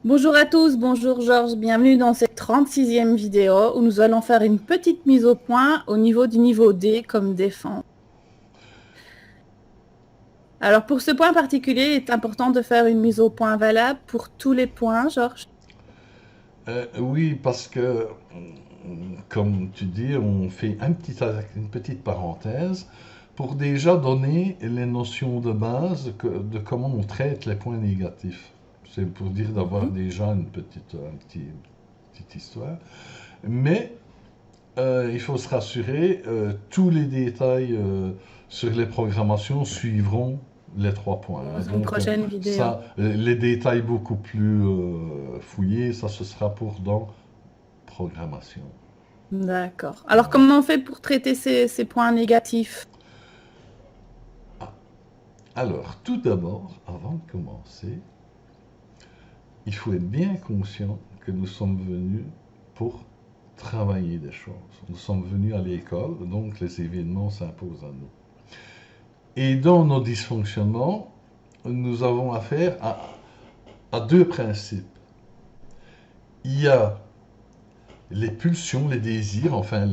Bonjour à tous, bonjour Georges, bienvenue dans cette 36e vidéo où nous allons faire une petite mise au point au niveau du niveau D comme défense. Alors pour ce point particulier, il est important de faire une mise au point valable pour tous les points, Georges. Oui, parce que, comme tu dis, on fait une petite parenthèse pour déjà donner les notions de base de comment on traite les points négatifs. C'est pour dire d'avoir Mhm. déjà petite histoire. Mais il faut se rassurer, tous les détails sur les programmations suivront les 3 points, hein. Dans une Donc, prochaine vidéo. les détails beaucoup plus fouillés, ça, ce sera pour dans programmation. D'accord. Alors Voilà. comment on fait pour traiter ces points négatifs? Ah, alors, tout d'abord, avant de commencer, il faut être bien conscient que nous sommes venus pour travailler des choses. Nous sommes venus à l'école, donc les événements s'imposent à nous. Et dans nos dysfonctionnements, nous avons affaire à deux principes. Il y a les pulsions, les désirs, enfin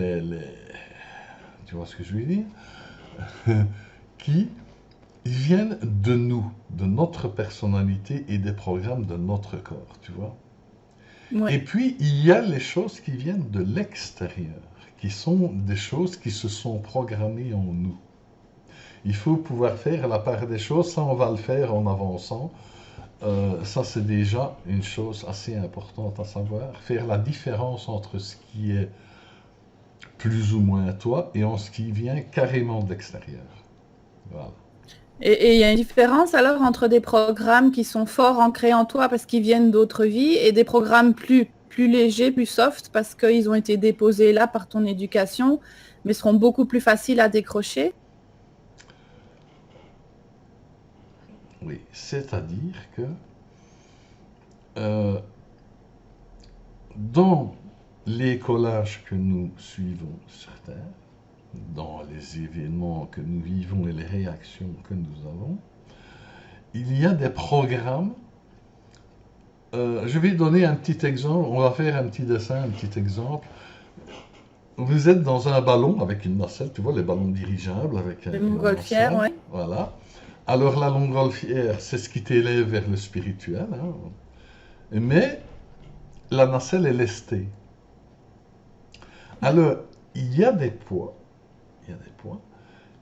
tu vois ce que je veux dire, qui viennent de nous, de notre personnalité et des programmes de notre corps, tu vois. Oui. Et puis, il y a les choses qui viennent de l'extérieur, qui sont des choses qui se sont programmées en nous. Il faut pouvoir faire la part des choses, ça on va le faire en avançant. Ça c'est déjà une chose assez importante à savoir, faire la différence entre ce qui est plus ou moins toi et en ce qui vient carrément de l'extérieur. Voilà. Et il y a une différence alors entre des programmes qui sont forts ancrés en toi parce qu'ils viennent d'autres vies et des programmes plus légers, plus soft parce qu'ils ont été déposés là par ton éducation, mais seront beaucoup plus faciles à décrocher. Oui, c'est-à-dire que euh, dans les collages que nous suivons sur Terre, dans les événements que nous vivons et les réactions que nous avons, il y a des programmes. Je vais donner un petit exemple, on va faire un petit dessin, un petit exemple. Vous êtes dans un ballon avec une nacelle, tu vois, les ballons dirigeables avec Les la montgolfières, nacelle, ouais. voilà. Alors la montgolfière, c'est ce qui t'élève vers le spirituel, hein. Mais la nacelle est lestée. Ouais. Alors, il y a des poids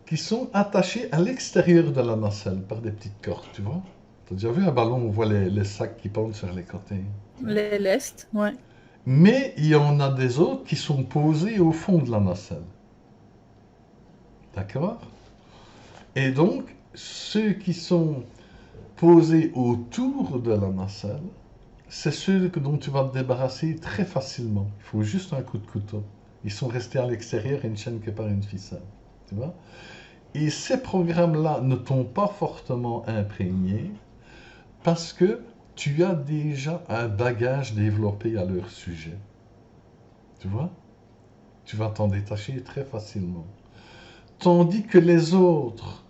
qui sont attachés à l'extérieur de la nacelle par des petites cordes, tu vois. Tu as déjà vu un ballon où on voit les sacs qui pendent sur les côtés, tu vois. Les lestes, ouais. Mais il y en a des autres qui sont posés au fond de la nacelle. D'accord? Et donc, ceux qui sont posés autour de la nacelle, c'est ceux dont tu vas te débarrasser très facilement. Il faut juste un coup de couteau. Ils sont restés à l'extérieur et ne chaînent que par une ficelle. Tu vois? Et ces programmes-là ne t'ont pas fortement imprégné parce que tu as déjà un bagage développé à leur sujet. Tu vois? Tu vas t'en détacher très facilement. Tandis que les autres,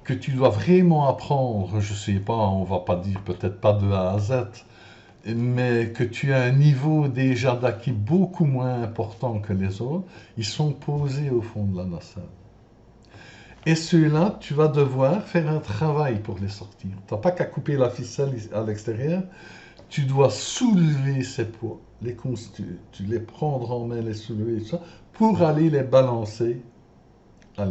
que tu dois vraiment apprendre, je sais pas, on va pas dire peut-être pas de A à Z, mais que tu as un niveau déjà d'acquis beaucoup moins important que les autres, ils sont posés au fond de la nacelle. Et ceux-là, tu vas devoir faire un travail pour les sortir. Tu n'as pas qu'à couper la ficelle à l'extérieur, tu dois soulever ces poids, tu les prendre en main, les soulever, tout ça, pour aller les balancer à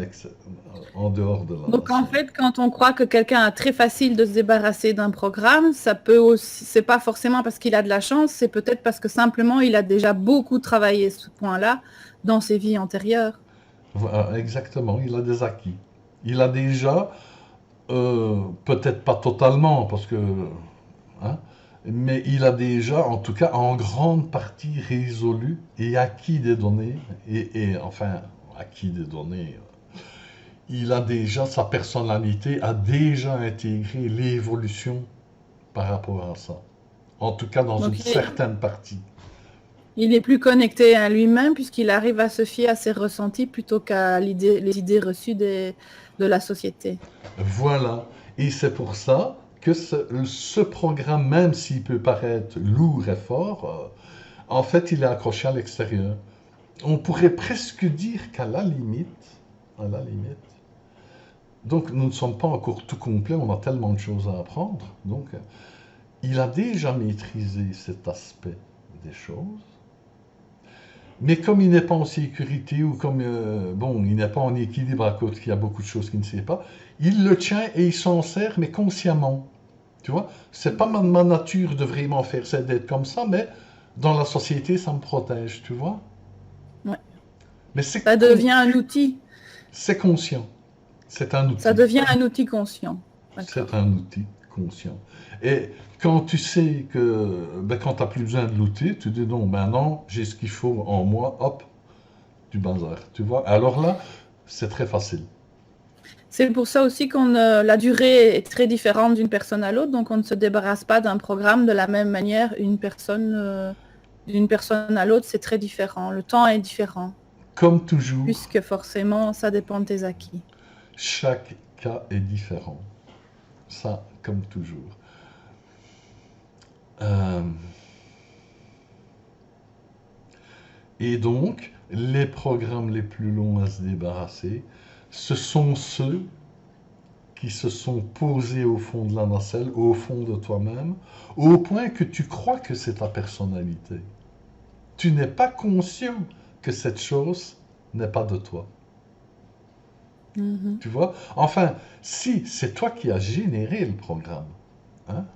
en dehors de la Donc en nacelle. fait, quand on croit que quelqu'un a très facile de se débarrasser d'un programme, ça peut aussi, c'est pas forcément parce qu'il a de la chance, c'est peut-être parce que simplement il a déjà beaucoup travaillé ce point-là dans ses vies antérieures. Voilà, exactement, il a des acquis. Il a déjà, peut-être pas totalement, parce que, hein, mais il a déjà, en tout cas, en grande partie résolu et acquis des données, enfin, acquis des données. Il a déjà, sa personnalité a déjà intégré l'évolution par rapport à ça. En tout cas, dans une Donc certaine partie. il est plus connecté à lui-même puisqu'il arrive à se fier à ses ressentis plutôt qu'à les idées reçues de la société. Voilà. Et c'est pour ça que ce programme, même s'il peut paraître lourd et fort, en fait, il est accroché à l'extérieur. On pourrait presque dire qu'à à la limite, donc nous ne sommes pas encore tout complet, on a tellement de choses à apprendre, donc il a déjà maîtrisé cet aspect des choses. Mais comme il n'est pas en sécurité ou comme il n'est pas en équilibre à cause qu'il y a beaucoup de choses qu'il ne sait pas, il le tient et il s'en sert, mais consciemment. Tu vois, c'est pas ma nature de vraiment faire ça, d'être comme ça, mais dans la société, ça me protège, tu vois. Ouais. Mais Ça devient un outil. c'est conscient. C'est un Ça outil. devient un outil conscient. D'accord. C'est un outil conscient. Et quand tu sais que, quand tu n'as plus besoin de l'outil, tu dis non, maintenant j'ai ce qu'il faut en moi, hop, du bazar. Tu vois. Alors là, c'est très facile. C'est pour ça aussi la durée est très différente d'une personne à l'autre, donc on ne se débarrasse pas d'un programme de la même manière. D'une personne à l'autre, c'est très différent. Le temps est différent, Comme toujours, puisque forcément, ça dépend de tes acquis. chaque cas est différent. Ça, comme toujours. Euh, Et donc, les programmes les plus longs à se débarrasser, ce sont ceux qui se sont posés au fond de la nacelle, au fond de toi-même, au point que tu crois que c'est ta personnalité. Tu n'es pas conscient que cette chose n'est pas de toi. Mhm. Tu vois? Enfin, si c'est toi qui as généré le programme, hein?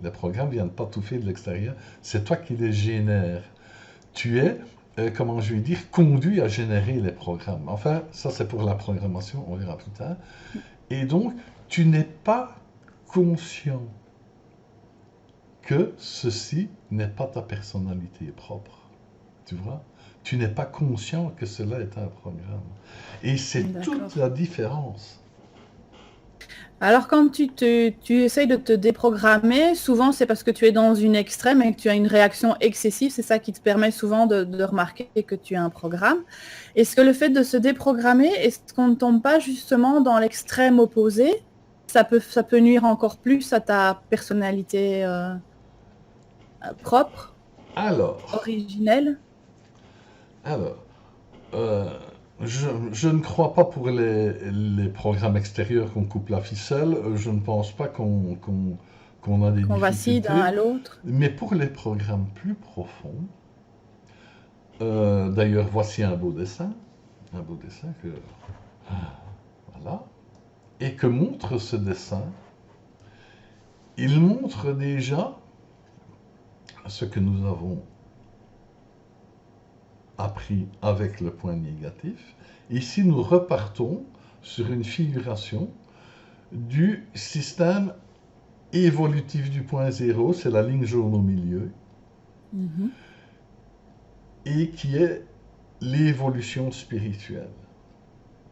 Les programmes ne viennent pas tout fait de l'extérieur, c'est toi qui les génères. Tu es, comment je vais dire, conduit à générer les programmes. Enfin, ça c'est pour la programmation, on verra plus tard. Et donc, tu n'es pas conscient que ceci n'est pas ta personnalité propre. Tu vois? Tu n'es pas conscient que cela est un programme. Et c'est toute D'accord. la différence. Alors, quand tu essayes de te déprogrammer, souvent c'est parce que tu es dans une extrême et que tu as une réaction excessive. C'est ça qui te permet souvent de remarquer que tu as un programme. Est-ce que le fait de se déprogrammer, est-ce qu'on ne tombe pas justement dans l'extrême opposé? Ça peut nuire encore plus à ta personnalité propre, Alors, originelle. alors, euh, je ne crois pas pour les programmes extérieurs qu'on coupe la ficelle. Je ne pense pas qu'on a des Qu'on vacille d'un difficultés. à l'autre. Mais pour les programmes plus profonds, d'ailleurs, voici un beau dessin. Un beau dessin que. Voilà. Et que montre ce dessin? Il montre déjà ce que nous avons appris avec le point négatif. Ici, nous repartons sur une figuration du système évolutif du point zéro, c'est la ligne jaune au milieu, Mhm. et qui est l'évolution spirituelle,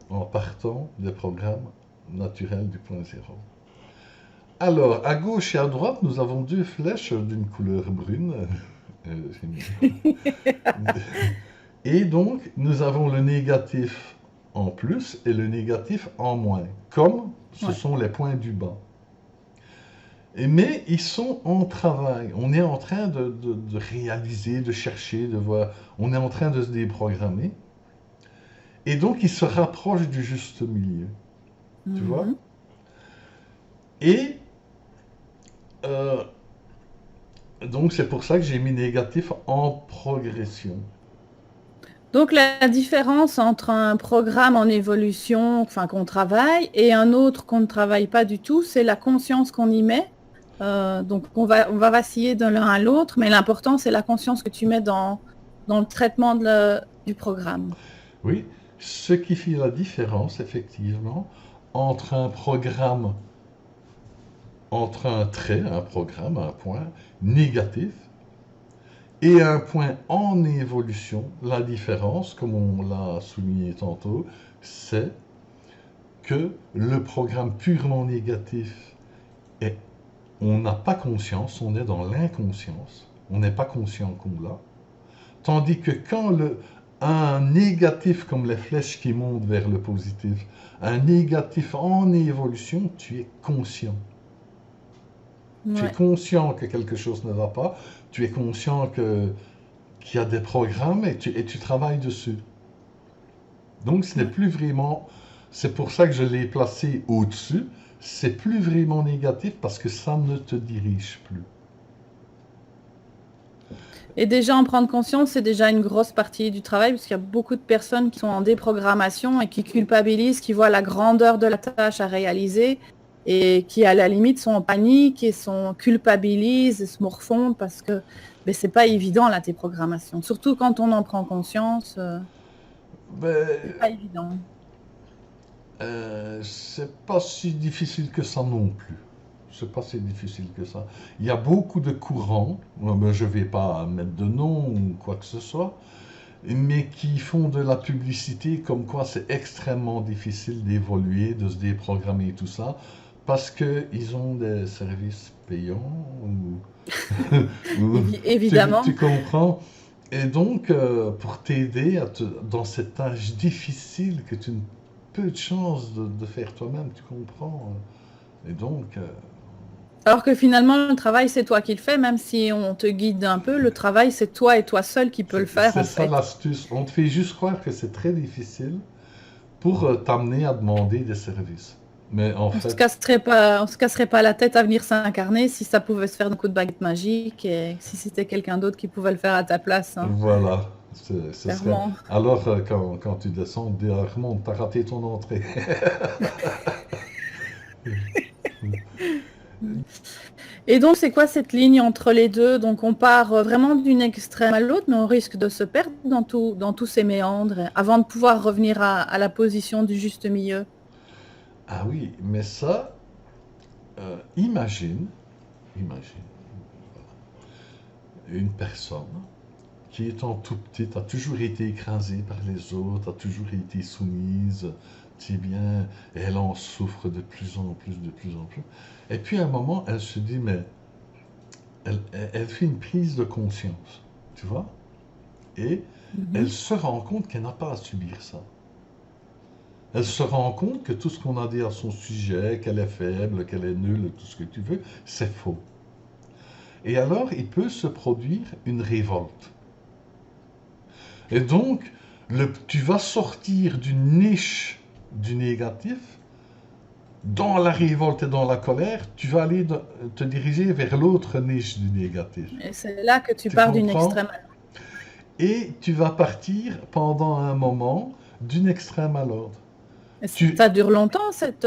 en partant des programmes naturels du point zéro. Alors, à gauche et à droite, nous avons deux flèches d'une couleur brune. Et donc, nous avons le négatif en plus et le négatif en moins, comme ce Ouais. sont les points du bas. Mais ils sont en travail. On est en train de réaliser, de chercher, de voir. On est en train de se déprogrammer. Et donc, ils se rapprochent du juste milieu. Tu vois? Mhm. Et euh, donc, c'est pour ça que j'ai mis négatif en progression. Donc la différence entre un programme en évolution, enfin qu'on travaille, et un autre qu'on ne travaille pas du tout, c'est la conscience qu'on y met. Donc on va vaciller de l'un à l'autre, mais l'important c'est la conscience que tu mets dans le traitement du programme. Oui, ce qui fait la différence, effectivement, entre un programme, entre un trait, un programme, un point négatif, et un point en évolution, la différence, comme on l'a souligné tantôt, c'est que le programme purement négatif est, on n'a pas conscience, on est dans l'inconscience, on n'est pas conscient qu'on l'a. Tandis que quand un négatif comme les flèches qui montent vers le positif, un négatif en évolution, tu es conscient. Tu es Ouais. conscient que quelque chose ne va pas, tu es conscient qu'il y a des programmes et tu travailles dessus. Donc ce n'est Ouais. plus vraiment, c'est pour ça que je l'ai placé au-dessus, c'est plus vraiment négatif parce que ça ne te dirige plus. Et déjà en prendre conscience, c'est déjà une grosse partie du travail, parce qu'il y a beaucoup de personnes qui sont en déprogrammation et qui culpabilisent, qui voient la grandeur de la tâche à réaliser et qui, à la limite, sont en panique et culpabilisent et se morfondent parce que ben, c'est pas évident la déprogrammation. Surtout quand on en prend conscience, c'est Ben, pas évident. c'est pas si difficile que ça non plus. C'est pas si difficile que ça. Il y a beaucoup de courants, ben, je vais pas mettre de nom ou quoi que ce soit, mais qui font de la publicité comme quoi c'est extrêmement difficile d'évoluer, de se déprogrammer et tout ça, parce qu'ils ont des services payants Évidemment. tu comprends? Et donc, pour t'aider dans cette tâche difficile que tu ne peu de chance de faire toi-même, tu comprends? Et donc, Alors que finalement, le travail, c'est toi qui le fais, même si on te guide un peu, le travail, c'est toi et toi seul qui peux le faire c'est en ça fait. l'astuce. On te fait juste croire que c'est très difficile pour t'amener à demander des services. Mais en fait, On se casserait pas la tête à venir s'incarner si ça pouvait se faire d'un coup de baguette magique et si c'était quelqu'un d'autre qui pouvait le faire à ta place, hein, voilà. Ce serait... clairement. Alors, quand tu descends, dis à Armand, t'as raté ton entrée. Et donc, c'est quoi cette ligne entre les deux? Donc, on part vraiment d'une extrême à l'autre, mais on risque de se perdre dans tous ces méandres avant de pouvoir revenir à la position du juste milieu. Ah oui, mais ça, imagine une personne qui étant tout petite a toujours été écrasée par les autres, a toujours été soumise, tu sais bien, et elle en souffre de plus en plus, de plus en plus. Et puis à un moment, elle se dit, mais elle fait une prise de conscience, tu vois, et elle Mhm. se rend compte qu'elle n'a pas à subir ça. Elle se rend compte que tout ce qu'on a dit à son sujet, qu'elle est faible, qu'elle est nulle, tout ce que tu veux, c'est faux. Et alors, il peut se produire une révolte. Et donc, tu vas sortir d'une niche du négatif, dans la révolte et dans la colère, tu vas aller te diriger vers l'autre niche du négatif. Et c'est là que tu Tu pars d'une comprends? extrême à l'autre. Et tu vas partir pendant un moment d'une extrême à l'autre. Et Tu, ça dure longtemps, cette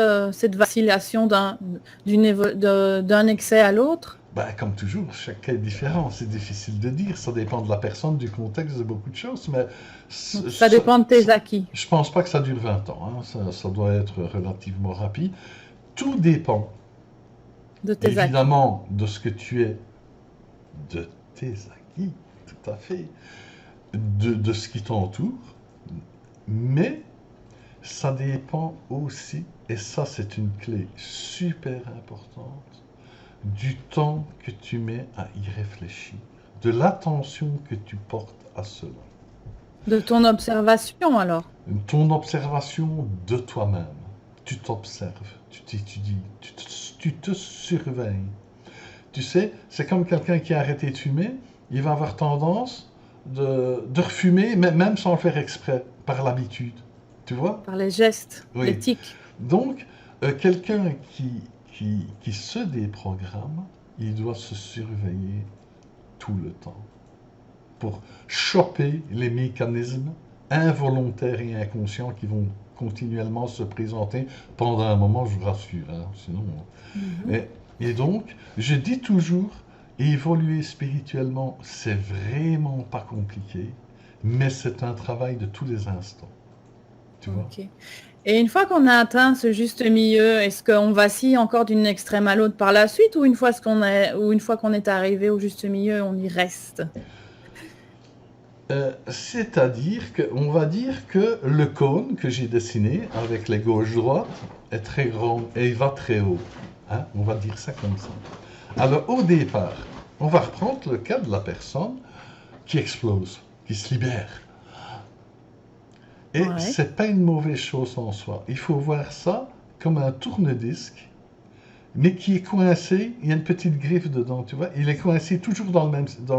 vacillation d'un excès à l'autre? bah, comme toujours, chaque cas est différent. C'est difficile de dire. Ça dépend de la personne, du contexte, de beaucoup de choses. Mais Donc, ça dépend de tes acquis, je pense pas que ça dure 20 ans, hein. Ça doit être relativement rapide. Tout dépend, de tes acquis. évidemment, de ce que tu es, de tes acquis, tout à fait, de ce qui t'entoure. Mais ça dépend aussi, et ça c'est une clé super importante, du temps que tu mets à y réfléchir, de l'attention que tu portes à cela, De ton observation, alors. ton observation de toi-même. Tu t'observes, tu t'étudies, tu te surveilles. Tu sais, c'est comme quelqu'un qui a arrêté de fumer, il va avoir tendance de refumer, même sans le faire exprès, par l'habitude. Tu vois? Par les gestes, Oui. l'éthique. Donc, quelqu'un qui se déprogramme, il doit se surveiller tout le temps pour choper les mécanismes involontaires et inconscients qui vont continuellement se présenter pendant un moment, je vous rassure, hein, sinon... Mhm. Et, et donc, je dis toujours, évoluer spirituellement, c'est vraiment pas compliqué, mais c'est un travail de tous les instants, tu vois. Ok. Et une fois qu'on a atteint ce juste milieu, est-ce qu'on vacille encore d'une extrême à l'autre par la suite ou une fois qu'on est arrivé au juste milieu, on y reste? C'est-à-dire qu'on va dire que le cône que j'ai dessiné avec les gauches-droites est très grand et il va très haut. Hein, on va dire ça comme ça. Alors au départ, on va reprendre le cas de la personne qui explose, qui se libère. Et Ouais. c'est pas une mauvaise chose en soi. Il faut voir ça comme un tourne-disque, mais qui est coincé, il y a une petite griffe dedans, tu vois. Il est coincé toujours dans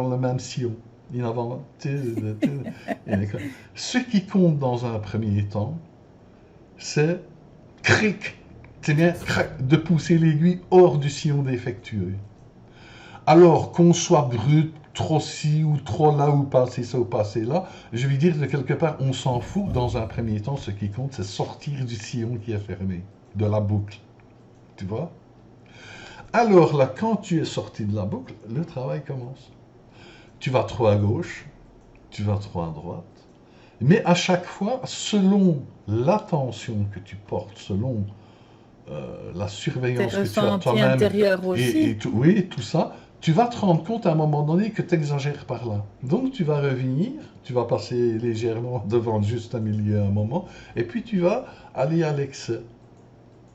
le même sillon. Il en va- il est co- Ce qui compte dans un premier temps, c'est cric, c'est bien crac, de pousser l'aiguille hors du sillon défectueux. Alors qu'on soit brut, trop ci ou trop là ou passer ça ou passer là, je vais dire de quelque part, on s'en fout. Dans un premier temps, ce qui compte, c'est sortir du sillon qui est fermé, de la boucle. Tu vois? Alors là, quand tu es sorti de la boucle, le travail commence. Tu vas trop à gauche, tu vas trop à droite, mais à chaque fois, selon l'attention que tu portes, selon la Tes surveillance que tu as ressentis toi-même, intérieurs aussi. oui, tout ça, tu vas te rendre compte à un moment donné que tu exagères par là. Donc tu vas revenir, tu vas passer légèrement devant juste un milieu un moment, et puis tu vas aller à l'excès.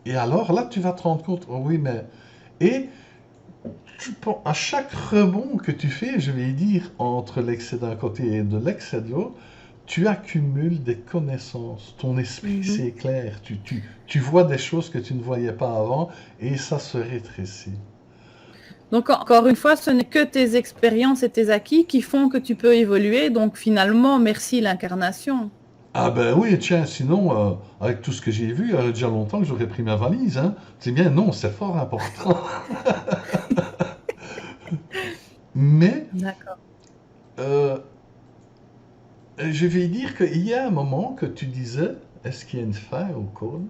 Et alors là, tu vas te rendre compte, oh oui, mais... Et à chaque rebond que tu fais, je vais dire, entre l'excès d'un côté et de l'excès de l'autre, tu accumules des connaissances. Ton esprit Mhm. s'éclaire. Tu vois des choses que tu ne voyais pas avant et ça se rétrécit. Donc, encore une fois, ce n'est que tes expériences et tes acquis qui font que tu peux évoluer. Donc, finalement, merci l'incarnation. Ah ben oui, tiens, sinon, avec tout ce que j'ai vu, il y a déjà longtemps que j'aurais pris ma valise, hein. C'est bien, non, c'est fort important. Mais D'accord. euh, je vais dire qu'il y a un moment que tu disais, est-ce qu'il y a une fin au code?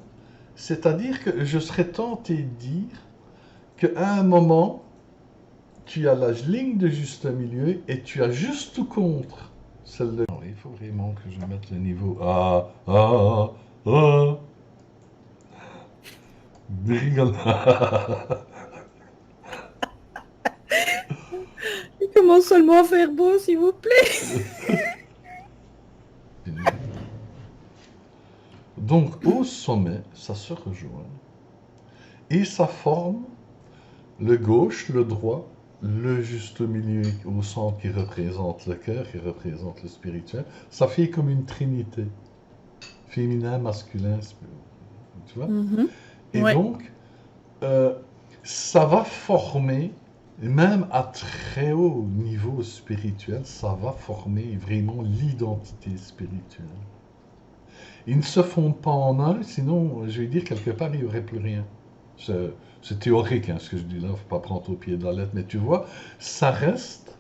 C'est-à-dire que je serais tenté de dire qu'à un moment, tu as la ligne de juste milieu et tu as juste tout contre celle de... Non, il faut vraiment que je mette le niveau. Ah, rigole. Il commence seulement à faire beau, s'il vous plaît. Donc, au sommet, ça se rejoint et ça forme le gauche, le droit, le juste milieu au centre qui représente le cœur, qui représente le spirituel. Ça fait comme une trinité, féminin, masculin, tu vois. Mhm. Et Ouais. donc, euh, ça va former, même à très haut niveau spirituel, ça va former vraiment l'identité spirituelle. Ils ne se fondent pas en un, sinon, je vais dire, quelque part, il n'y aurait plus rien. C'est c'est théorique, hein, ce que je dis là, il ne faut pas prendre au pied de la lettre, mais tu vois, ça reste,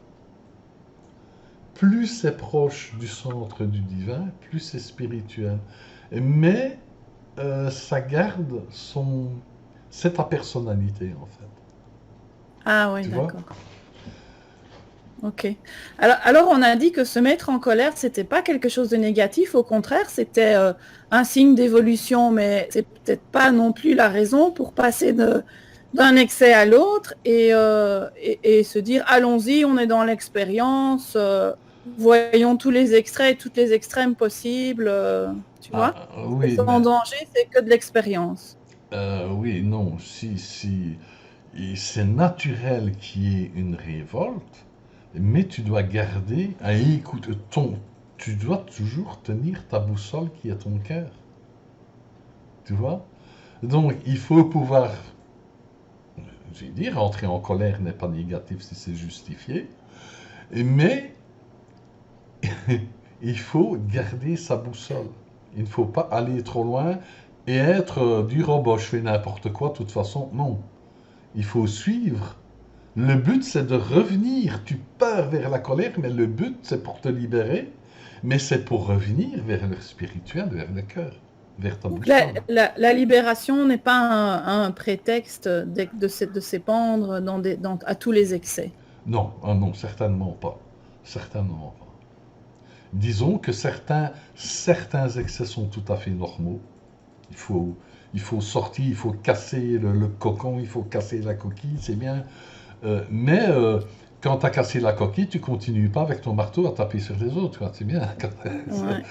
plus c'est proche du centre du divin, plus c'est spirituel. Mais ça garde c'est ta personnalité, en fait. Ah oui, Tu vois? d'accord. Ok. Alors, on a dit que se mettre en colère, c'était pas quelque chose de négatif. Au contraire, c'était un signe d'évolution, mais c'est peut-être pas non plus la raison pour passer d'un excès à l'autre et se dire, allons-y, on est dans l'expérience, voyons tous les extraits et toutes les extrêmes possibles, tu vois? Ah, C'est oui, sans mais danger, c'est que de l'expérience. oui, non, si, et c'est naturel qu'il y ait une révolte, mais tu dois garder, écoute, tu dois toujours tenir ta boussole qui est ton cœur, tu vois? Donc, il faut pouvoir, j'ai dit, rentrer en colère n'est pas négatif si c'est justifié, mais il faut garder sa boussole. Il ne faut pas aller trop loin et être dire, oh bah, je fais n'importe quoi, de toute façon, non. Il faut suivre. Le but, c'est de revenir. Tu pars vers la colère, mais le but, c'est pour te libérer. Mais c'est pour revenir vers le spirituel, vers le cœur, vers ta Donc la, boussole. la libération n'est pas un prétexte de s'épandre à tous les excès. Non, ah non, certainement pas. Certainement pas. Disons que certains excès sont tout à fait normaux. Il faut, il faut sortir, il faut casser le cocon, il faut casser la coquille, c'est bien. Mais quand tu as cassé la coquille, tu continues pas avec ton marteau à taper sur les autres, quoi. C'est bien. Ouais.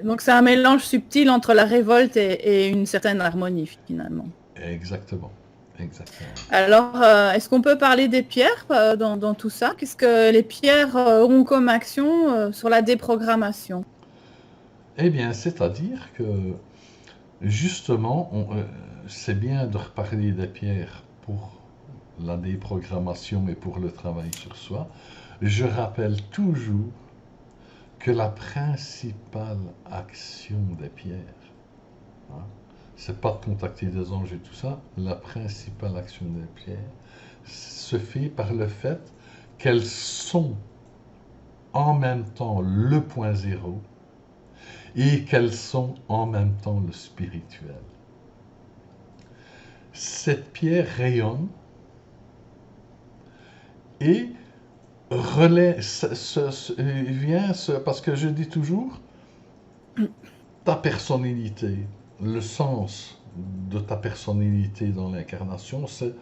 Donc c'est un mélange subtil entre la révolte et une certaine harmonie finalement. Exactement. Exactement. Alors, est-ce qu'on peut parler des pierres dans tout ça? Qu'est-ce que les pierres ont comme action sur la déprogrammation? Eh bien, c'est-à-dire que justement, c'est bien de reparler des pierres pour la déprogrammation et pour le travail sur soi. Je rappelle toujours que la principale action des pierres, hein, c'est pas de contacter des anges et tout ça, la principale action des pierres se fait par le fait qu'elles sont en même temps le point zéro et qu'elles sont en même temps le spirituel. Cette pierre rayonne et relaie, parce que je dis toujours, ta personnalité, le sens de ta personnalité dans l'incarnation, c'est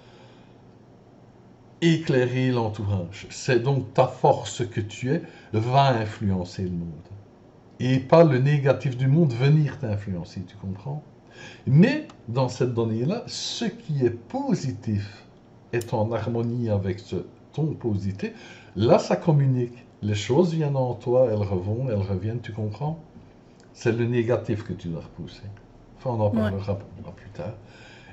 éclairer l'entourage. C'est donc ta force que tu es va influencer le monde. Et pas le négatif du monde venir t'influencer, tu comprends? Mais dans cette donnée-là, ce qui est positif est en harmonie avec ton positif. Là, ça communique. Les choses viennent en toi, elles reviennent, tu comprends? C'est le négatif que tu dois repousser. Enfin, on en Ouais. parlera plus tard.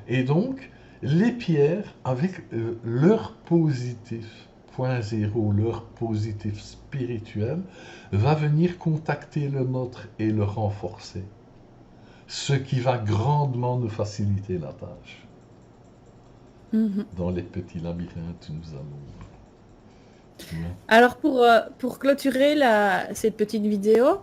Et donc, les pierres, avec leur positif, point zéro, leur positif spirituel, va venir contacter le nôtre et le renforcer. Ce qui va grandement nous faciliter la tâche. Mhm. Dans les petits labyrinthes, nous allons. Alors pour clôturer cette petite vidéo,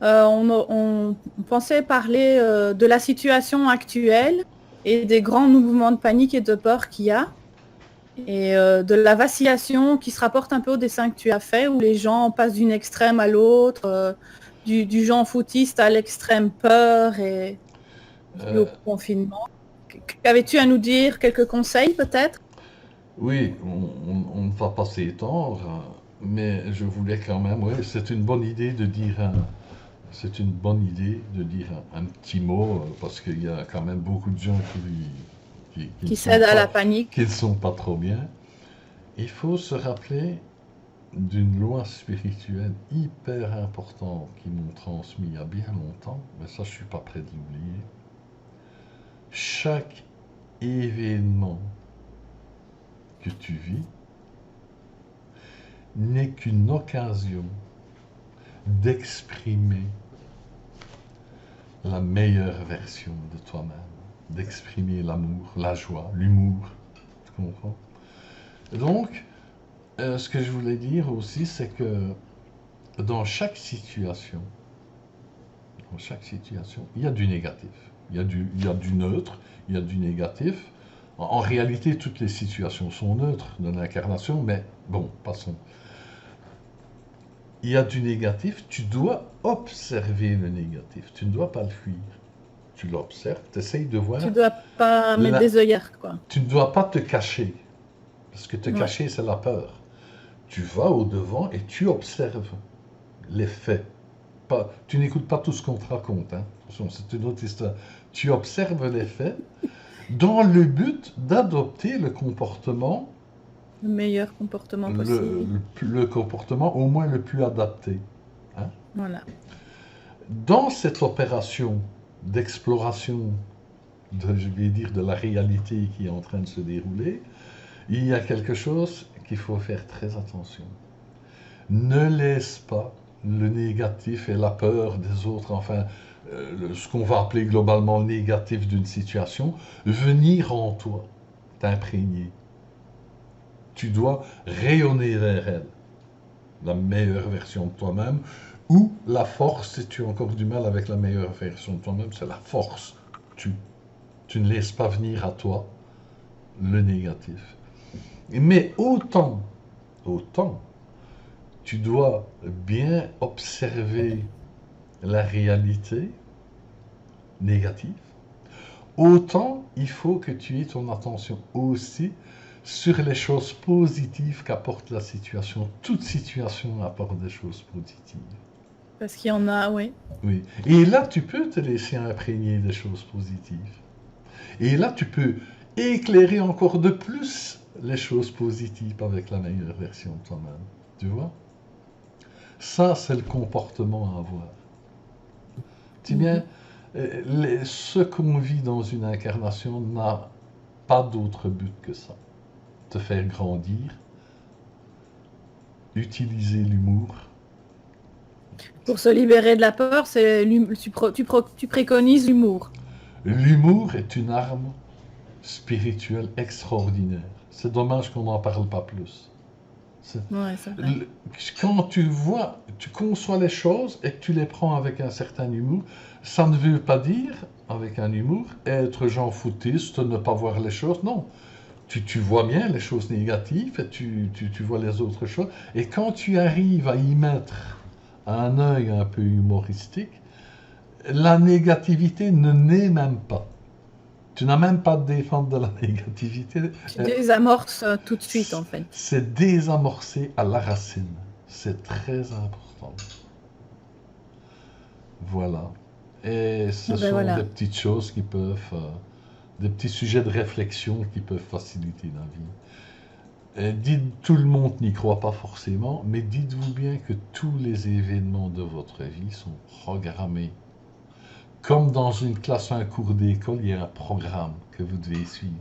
on pensait parler de la situation actuelle et des grands mouvements de panique et de peur qu'il y a, et de la vacillation qui se rapporte un peu au dessin que tu as fait, où les gens passent d'une extrême à l'autre, du genre foutiste à l'extrême peur et au Euh, confinement. Qu'avais-tu à nous dire? Quelques conseils peut-être? oui, on ne va pas s'étendre, mais je voulais quand même, oui, c'est une bonne idée de dire c'est une bonne idée de dire un petit mot, parce qu'il y a quand même beaucoup de gens Qui cèdent à la qui panique. ne sont pas trop bien. Il faut se rappeler d'une loi spirituelle hyper importante qu'ils m'ont transmis il y a bien longtemps, mais ça je suis pas prêt de l'oublier. Chaque événement que tu vis n'est qu'une occasion d'exprimer la meilleure version de toi-même, d'exprimer l'amour, la joie, l'humour, tu comprends? Donc, ce que je voulais dire aussi, c'est que dans chaque situation, il y a du négatif. Il y a du neutre, il y a du négatif. En réalité, toutes les situations sont neutres de l'incarnation, mais bon, passons. Il y a du négatif, tu dois observer le négatif, tu ne dois pas le fuir. Tu l'observes, tu essayes de voir. Tu dois pas mettre des œillères, quoi. Tu ne dois pas te cacher, parce que te Ouais. cacher, c'est la peur. Tu vas au-devant et tu observes les faits. Tu n'écoutes pas tout ce qu'on te raconte, hein. Attention, c'est une autre histoire. Tu observes les faits dans le but d'adopter le comportement, Le meilleur comportement possible. le comportement au moins le plus adapté, hein. Voilà. Dans cette opération d'exploration, je vais dire, de la réalité qui est en train de se dérouler, il y a quelque chose qu'il faut faire très attention. Ne laisse pas le négatif et la peur des autres, enfin, ce qu'on va appeler globalement le négatif d'une situation, venir en toi, t'imprégner. Tu dois rayonner vers elle, la meilleure version de toi-même, ou la force, si tu as encore du mal avec la meilleure version de toi-même, c'est la force. Tu ne laisses pas venir à toi le négatif. Mais autant, tu dois bien observer la réalité négative, autant il faut que tu aies ton attention aussi sur les choses positives qu'apporte la situation. Toute situation apporte des choses positives. Parce qu'il y en a, oui. Oui. Et là, tu peux te laisser imprégner des choses positives. Et là, tu peux éclairer encore de plus les choses positives avec la meilleure version de toi-même. Tu vois? Ça, c'est le comportement à avoir. Tu bien, Ce qu'on vit dans une incarnation n'a pas d'autre but que ça. Te faire grandir, utiliser l'humour. Pour se libérer de la peur, tu préconises l'humour. L'humour est une arme spirituelle extraordinaire. C'est dommage qu'on n'en parle pas plus. Ouais, c'est vrai. Quand tu conçois les choses et que tu les prends avec un certain humour, ça ne veut pas dire, avec un humour, être genre foutiste, ne pas voir les choses. Non, tu vois bien les choses négatives et tu vois les autres choses. Et quand tu arrives à y mettre un œil un peu humoristique, la négativité ne naît même pas. Tu n'as même pas de défendre de la négativité. Tu désamorces tout de suite, en fait. C'est désamorcé à la racine. C'est très important. Voilà. Et ce sont Voilà. des petites choses qui peuvent, des petits sujets de réflexion qui peuvent faciliter la vie. Et tout le monde n'y croit pas forcément, mais dites-vous bien que tous les événements de votre vie sont programmés. Comme dans une classe, un cours d'école, il y a un programme que vous devez suivre.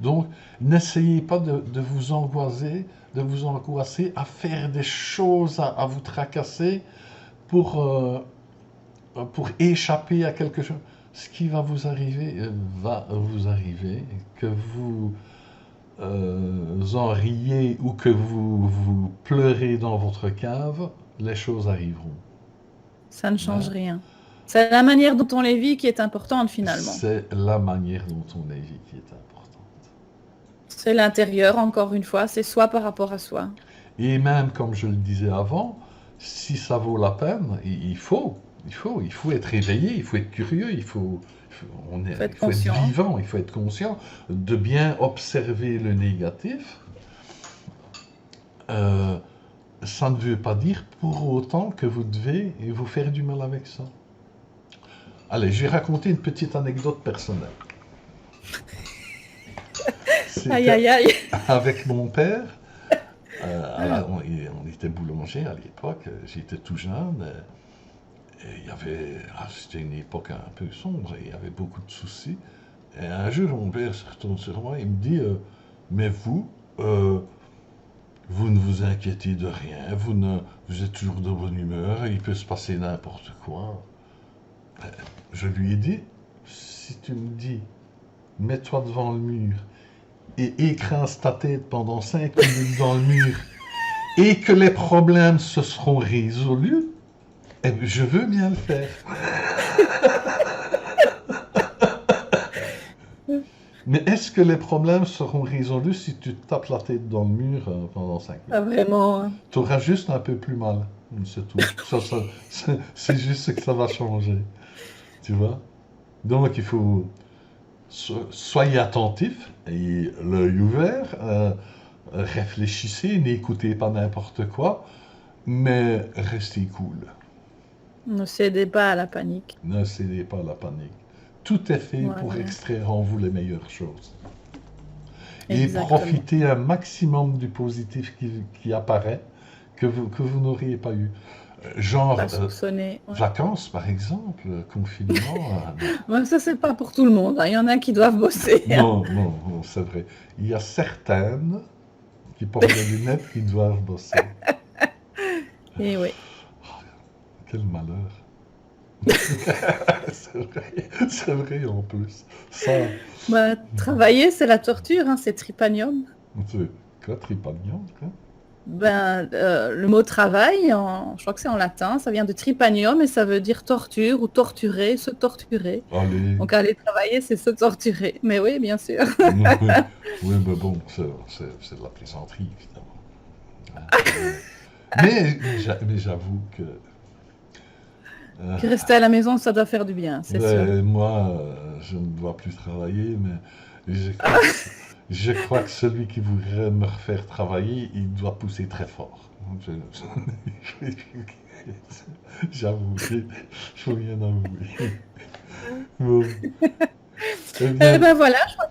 Donc, n'essayez pas de vous angoisser, à faire des choses, à vous tracasser pour échapper à quelque chose. Ce qui va vous arriver, que vous en riez ou que vous pleurez dans votre cave, les choses arriveront. Ça ne change rien. C'est la manière dont on les vit qui est importante, finalement. C'est la manière dont on les vit qui est importante. C'est l'intérieur, encore une fois, c'est soi par rapport à soi. Et même, comme je le disais avant, si ça vaut la peine, il faut être éveillé, il faut être curieux, il faut être vivant, il faut être conscient de bien observer le négatif. Ça ne veut pas dire pour autant que vous devez vous faire du mal avec ça. Allez, je vais raconter une petite anecdote personnelle. Aïe, aïe, aïe. Avec mon père, on était boulanger à l'époque, j'étais tout jeune, et il y avait, c'était une époque un peu sombre, et il y avait beaucoup de soucis. Et un jour, mon père se retourne sur moi et me dit, mais vous ne vous inquiétez de rien, vous êtes toujours de bonne humeur, il peut se passer n'importe quoi. Je lui ai dit, si tu me dis, mets-toi devant le mur et écrase ta tête pendant 5 minutes dans le mur et que les problèmes se seront résolus, eh bien, je veux bien le faire. Mais est-ce que les problèmes seront résolus si tu tapes la tête dans le mur pendant 5 minutes? Pas vraiment. Tu auras juste un peu plus mal, c'est tout. C'est juste ce que ça va changer. Tu vois? Donc il faut... Soyez attentifs, ayez l'œil ouvert, réfléchissez, n'écoutez pas n'importe quoi, mais restez cool. Ne cédez pas à la panique. Ne cédez pas à la panique. Tout est fait pour extraire en vous les meilleures choses. Exactement. Et profitez un maximum du positif qui apparaît, que vous n'auriez pas eu. Genre vacances, par exemple, confinement. Ouais, ça, c'est pas pour tout le monde. Il y en a qui doivent bosser. Non, c'est vrai. Il y a certaines qui portent des lunettes qui doivent bosser. Et oui. Oh, quel malheur. C'est vrai en plus. Ça... travailler, c'est la torture, hein, c'est tripanium. C'est quoi, tripanium, quoi? Le mot travail, je crois que c'est en latin, ça vient de tripanium et ça veut dire torture ou torturer, se torturer. Allez. Donc aller travailler, c'est se torturer. Mais oui, bien sûr. Oui, mais bon, c'est de la plaisanterie, évidemment. mais j'avoue que... rester à la maison, ça doit faire du bien, c'est sûr. Moi, je ne dois plus travailler, mais je crois que celui qui voudrait me refaire travailler, il doit pousser très fort. J'avoue, il faut bien avouer. Bon. Voilà, je crois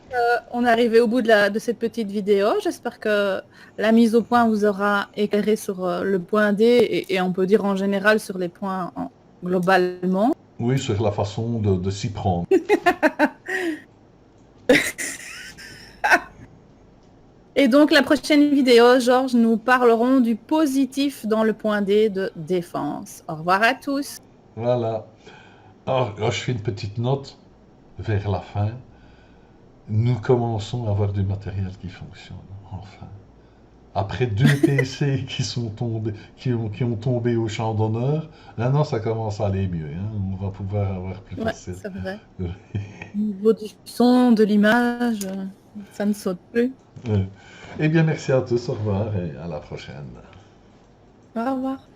qu'on est arrivé au bout de cette petite vidéo. J'espère que la mise au point vous aura éclairé sur le point D et on peut dire en général sur les points globalement. Oui, sur la façon de s'y prendre. Et donc, la prochaine vidéo, Georges, nous parlerons du positif dans le point D de défense. Au revoir à tous. Voilà. Alors, je fais une petite note vers la fin. Nous commençons à avoir du matériel qui fonctionne, enfin. Après 2 PC qui sont tombés, qui ont tombé au champ d'honneur, maintenant ça commence à aller mieux, hein. On va pouvoir avoir plus Ouais, facile. c'est vrai. Au niveau du son, de l'image, ça ne saute plus. Eh bien, merci à tous, au revoir et à la prochaine. Au revoir.